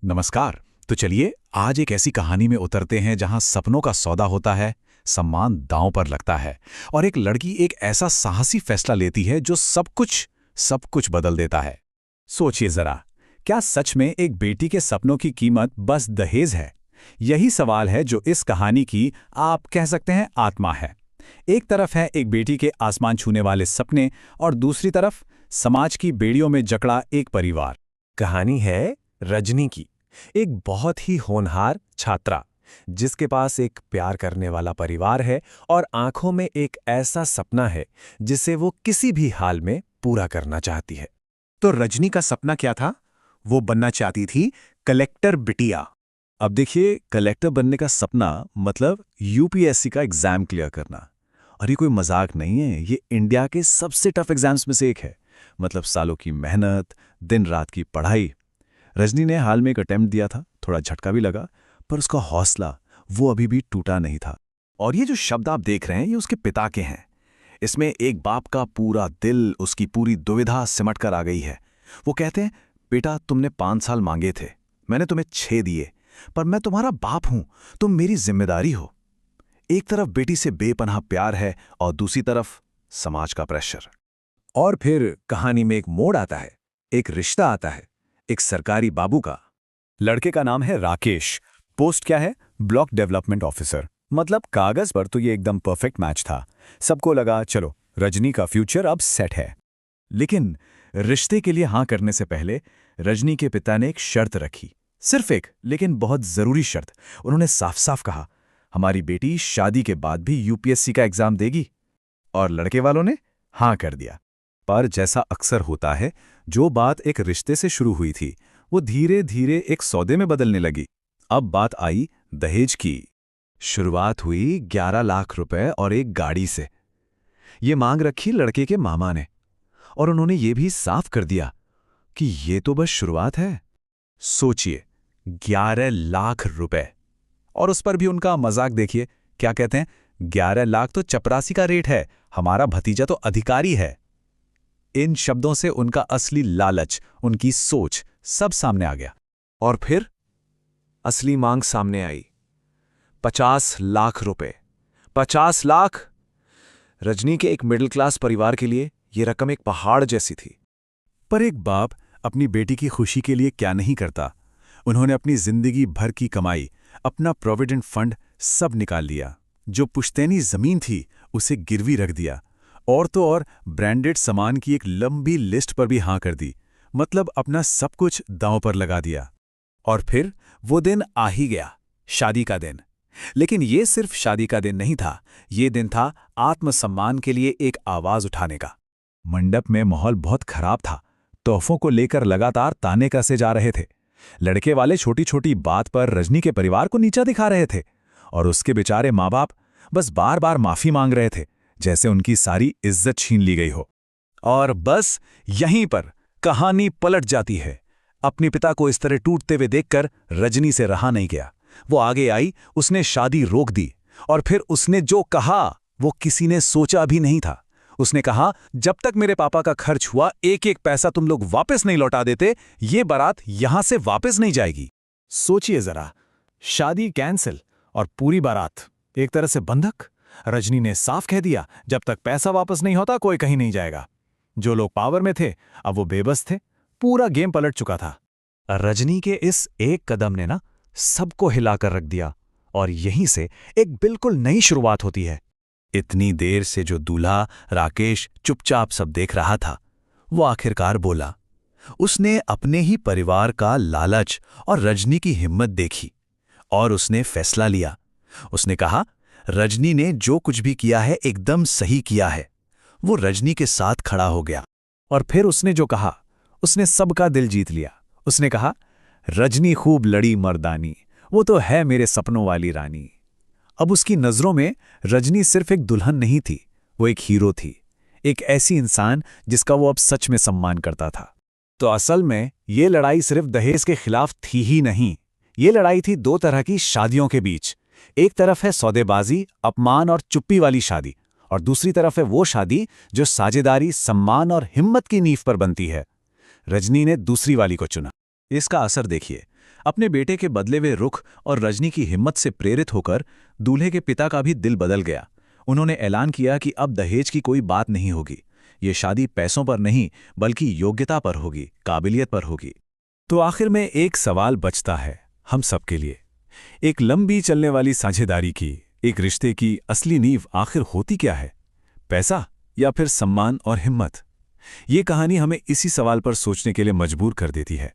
नमस्कार। तो चलिए आज एक ऐसी कहानी में उतरते हैं जहां सपनों का सौदा होता है, सम्मान दांव पर लगता है और एक लड़की एक ऐसा साहसी फैसला लेती है जो सब कुछ बदल देता है। सोचिए जरा, क्या सच में एक बेटी के सपनों की कीमत बस दहेज है? यही सवाल है जो इस कहानी की, आप कह सकते हैं, आत्मा है। एक तरफ है एक बेटी के आसमान छूने वाले सपने और दूसरी तरफ समाज की बेड़ियों में जकड़ा एक परिवार। कहानी है रजनी की, एक बहुत ही होनहार छात्रा जिसके पास एक प्यार करने वाला परिवार है और आंखों में एक ऐसा सपना है जिसे वो किसी भी हाल में पूरा करना चाहती है। तो रजनी का सपना क्या था? वो बनना चाहती थी कलेक्टर बिटिया। अब देखिए, कलेक्टर बनने का सपना मतलब यूपीएससी का एग्जाम क्लियर करना। और ये कोई मजाक नहीं है, ये इंडिया के सबसे टफ एग्जाम्स में से एक है। मतलब सालों की मेहनत, दिन रात की पढ़ाई। रजनी ने हाल में एक अटेम्प्ट दिया था, थोड़ा झटका भी लगा, पर उसका हौसला वो अभी भी टूटा नहीं था। और ये जो शब्द आप देख रहे हैं, ये उसके पिता के हैं। इसमें एक बाप का पूरा दिल, उसकी पूरी दुविधा सिमट कर आ गई है। वो कहते हैं, बेटा तुमने 5 साल मांगे थे, मैंने तुम्हें 6 दिए, पर मैं तुम्हारा बाप हूं, तुम मेरी जिम्मेदारी हो। एक तरफ बेटी से बेपनाह प्यार है और दूसरी तरफ समाज का प्रेशर। और फिर कहानी में एक मोड़ आता है, एक रिश्ता आता है, एक सरकारी बाबू का। लड़के का नाम है राकेश। पोस्ट क्या है? Block development officer. मतलब कागज पर तो ये एकदम परफेक्ट मैच था। सबको लगा चलो रजनी का फ्यूचर अब सेट है। लेकिन रिश्ते के लिए हां करने से पहले रजनी के पिता ने एक शर्त रखी। सिर्फ एक, लेकिन बहुत जरूरी शर्त। उन्होंने साफ साफ कहा, हमारी बेटी शादी के बाद भी यूपीएससी का एग्जाम देगी। और लड़के वालों ने हां कर दिया। पर जैसा अक्सर होता है, जो बात एक रिश्ते से शुरू हुई थी वो धीरे धीरे एक सौदे में बदलने लगी। अब बात आई दहेज की। शुरुआत हुई 11 लाख रुपए और एक गाड़ी से। ये मांग रखी लड़के के मामा ने, और उन्होंने ये भी साफ कर दिया कि ये तो बस शुरुआत है। सोचिए, 11 लाख रुपए। और उस पर भी उनका मजाक देखिए, क्या कहते हैं, 11 लाख तो चपरासी का रेट है, हमारा भतीजा तो अधिकारी है। इन शब्दों से उनका असली लालच, उनकी सोच सब सामने आ गया। और फिर असली मांग सामने आई, 50 लाख रुपए। 50 लाख! रजनी के एक मिडिल क्लास परिवार के लिए यह रकम एक पहाड़ जैसी थी। पर एक बाप अपनी बेटी की खुशी के लिए क्या नहीं करता। उन्होंने अपनी जिंदगी भर की कमाई, अपना प्रोविडेंट फंड सब निकाल लिया। जो पुश्तैनी जमीन थी उसे गिरवी रख दिया। और तो और ब्रांडेड सामान की एक लंबी लिस्ट पर भी हां कर दी। मतलब अपना सब कुछ दांव पर लगा दिया। और फिर वो दिन आ ही गया, शादी का दिन। लेकिन ये सिर्फ शादी का दिन नहीं था, ये दिन था आत्मसम्मान के लिए एक आवाज उठाने का। मंडप में माहौल बहुत खराब था। तोहफों को लेकर लगातार ताने कसे जा रहे थे। लड़के वाले छोटी छोटी बात पर रजनी के परिवार को नीचा दिखा रहे थे, और उसके बेचारे माँ बाप बस बार बार माफी मांग रहे थे, जैसे उनकी सारी इज्जत छीन ली गई हो। और बस यहीं पर कहानी पलट जाती है। अपने पिता को इस तरह टूटते हुए देखकर रजनी से रहा नहीं गया। वो आगे आई, उसने शादी रोक दी। और फिर उसने जो कहा वो किसी ने सोचा भी नहीं था। उसने कहा, जब तक मेरे पापा का खर्च हुआ एक एक पैसा तुम लोग वापस नहीं लौटा देते, ये बारात यहां से वापस नहीं जाएगी। सोचिए जरा, शादी कैंसिल और पूरी बारात एक तरह से बंधक। रजनी ने साफ कह दिया, जब तक पैसा वापस नहीं होता कोई कहीं नहीं जाएगा। जो लोग पावर में थे अब वो बेबस थे। पूरा गेम पलट चुका था। रजनी के इस एक कदम ने ना सबको हिलाकर रख दिया। और यहीं से एक बिल्कुल नई शुरुआत होती है। इतनी देर से जो दूल्हा राकेश चुपचाप सब देख रहा था, वो आखिरकार बोला। उसने अपने ही परिवार का लालच और रजनी की हिम्मत देखी और उसने फैसला लिया। उसने कहा, रजनी ने जो कुछ भी किया है एकदम सही किया है। वो रजनी के साथ खड़ा हो गया। और फिर उसने जो कहा, उसने सबका दिल जीत लिया। उसने कहा, रजनी खूब लड़ी मर्दानी, वो तो है मेरे सपनों वाली रानी। अब उसकी नजरों में रजनी सिर्फ एक दुल्हन नहीं थी, वो एक हीरो थी। एक ऐसी इंसान जिसका वो अब सच में सम्मान करता था। तो असल में ये लड़ाई सिर्फ दहेज के खिलाफ थी ही नहीं, ये लड़ाई थी 2 तरह की शादियों के बीच। एक तरफ है सौदेबाजी, अपमान और चुप्पी वाली शादी, और दूसरी तरफ है वो शादी जो साझेदारी, सम्मान और हिम्मत की नींव पर बनती है। रजनी ने दूसरी वाली को चुना। इसका असर देखिए, अपने बेटे के बदले हुए रुख और रजनी की हिम्मत से प्रेरित होकर दूल्हे के पिता का भी दिल बदल गया। उन्होंने ऐलान किया कि अब दहेज की कोई बात नहीं होगी। ये शादी पैसों पर नहीं बल्कि योग्यता पर होगी, काबिलियत पर होगी। तो आखिर में एक सवाल बचता है हम सबके लिए। एक लंबी चलने वाली साझेदारी की, एक रिश्ते की असली नींव आखिर होती क्या है? पैसा या फिर सम्मान और हिम्मत? ये कहानी हमें इसी सवाल पर सोचने के लिए मजबूर कर देती है।